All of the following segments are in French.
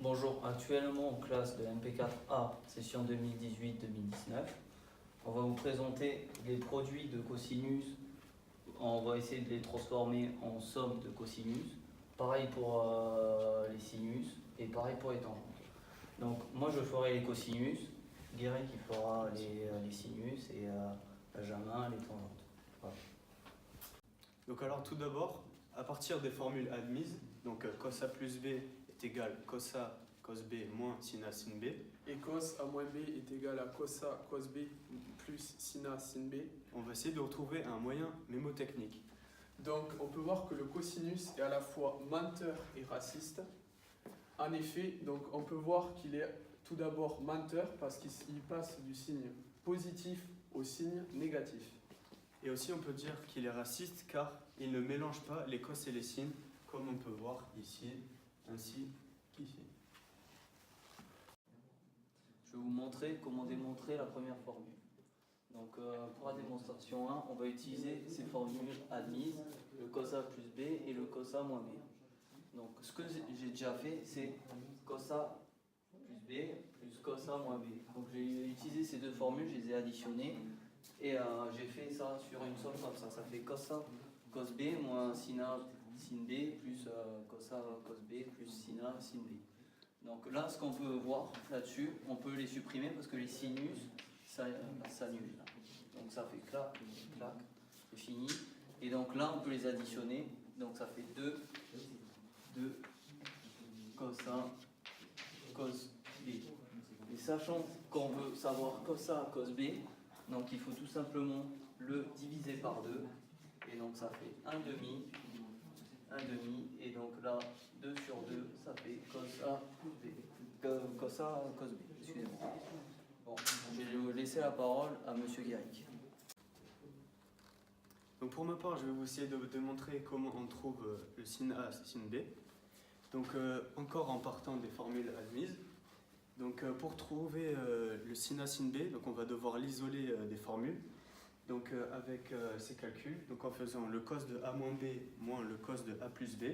Bonjour, actuellement en classe de MP4A, session 2018-2019, on va vous présenter les produits de cosinus. On va essayer de les transformer en somme de cosinus. Pareil pour les sinus et pareil pour les tangentes. Donc moi je ferai les cosinus, Guéret qui fera les sinus et Benjamin les tangentes. Voilà. Donc alors tout d'abord, à partir des formules admises, donc cos A plus B est égal cos A cos B moins sin A sin B. Et cos A moins B est égal à cos A cos B plus sin A sin B. On va essayer de retrouver un moyen mémotechnique. Donc on peut voir que le cosinus est à la fois menteur et raciste. En effet, donc on peut voir qu'il est tout d'abord menteur parce qu'il passe du signe positif au signe négatif. Et aussi on peut dire qu'il est raciste car il ne mélange pas les cos et les sines comme on peut voir ici, ainsi qu'ici. Je vais vous montrer comment démontrer la première formule. Donc pour la démonstration 1, on va utiliser ces formules admises, le cos A plus B et le cos A moins B. Donc ce que j'ai déjà fait, c'est cos A plus B plus cos A moins B. Donc j'ai utilisé ces deux formules, je les ai additionnées et j'ai fait ça sur une somme comme ça. Ça fait cos A cos B moins sin A sin B plus cos A cos B plus sin A sin B. Donc là, ce qu'on peut voir là-dessus, on peut les supprimer parce que les sinus s'annulent. Donc ça fait clac, clac, c'est fini. Et donc là, on peut les additionner. Donc ça fait 2 cos A cos B. Et sachant qu'on veut savoir cos A cos B, donc il faut tout simplement le diviser par 2. Et donc ça fait 1 demi, et donc là, 2 sur 2, ça fait cos A plus B. Cos A cos B, excusez-moi. Bon, je vais laisser la parole à Monsieur Guéric. Donc pour ma part, je vais vous essayer de vous démontrer comment on trouve le sin A et sin B. Donc encore en partant des formules admises. Donc pour trouver le sin A sin B, donc on va devoir l'isoler des formules. Donc avec ces calculs, donc en faisant le cos de A moins B moins le cos de A plus B,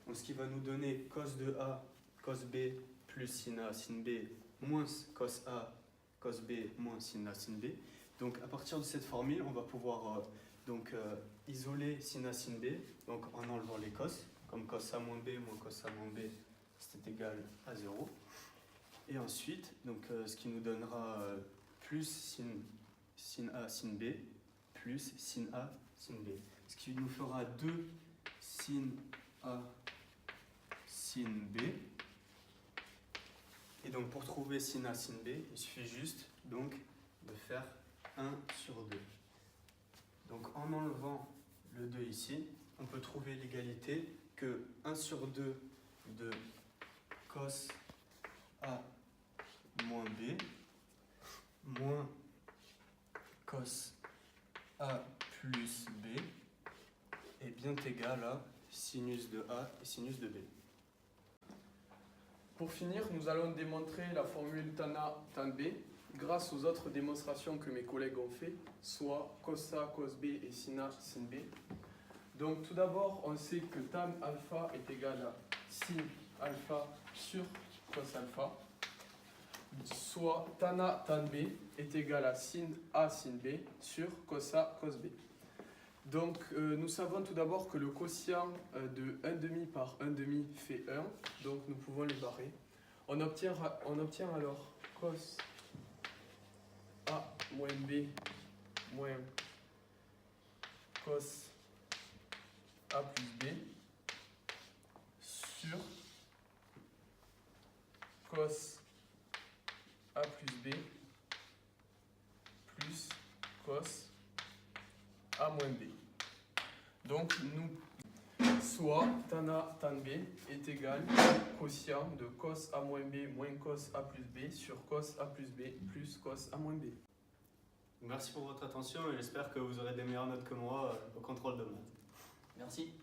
donc ce qui va nous donner cos de A cos B plus sin A sin B moins cos A cos B moins sin A sin B. Donc à partir de cette formule, on va pouvoir isoler sin A sin B donc en enlevant les cos, comme cos A moins B moins cos A moins B c'est égal à 0. Et ensuite, donc, ce qui nous donnera plus sin A sin B plus sin A sin B. Ce qui nous fera 2 sin A sin B. Et donc pour trouver sin A sin B, il suffit juste donc de faire 1 sur 2. Donc en enlevant le 2 ici, on peut trouver l'égalité que 1 sur 2 de cos A moins B moins cos A plus B est bien égal à sinus de A et sinus de B. Pour finir, nous allons démontrer la formule tan A tan B grâce aux autres démonstrations que mes collègues ont fait, soit cos A cos B et sin A sin B. Donc tout d'abord, on sait que tan alpha est égal à sin alpha sur cos alpha, soit tan A tan B est égal à sin A sin B sur cos A cos B. Donc nous savons tout d'abord que le quotient de 1,5 par 1,5 fait 1, donc nous pouvons le barrer. On obtient alors cos A moins B moins cos A plus B sur cos A plus B plus cos A moins B. Donc soit tan A tan B est égal au quotient de cos A moins B moins cos A plus B sur cos A plus B plus cos A moins B. Merci pour votre attention et j'espère que vous aurez des meilleures notes que moi au contrôle de maths. Merci.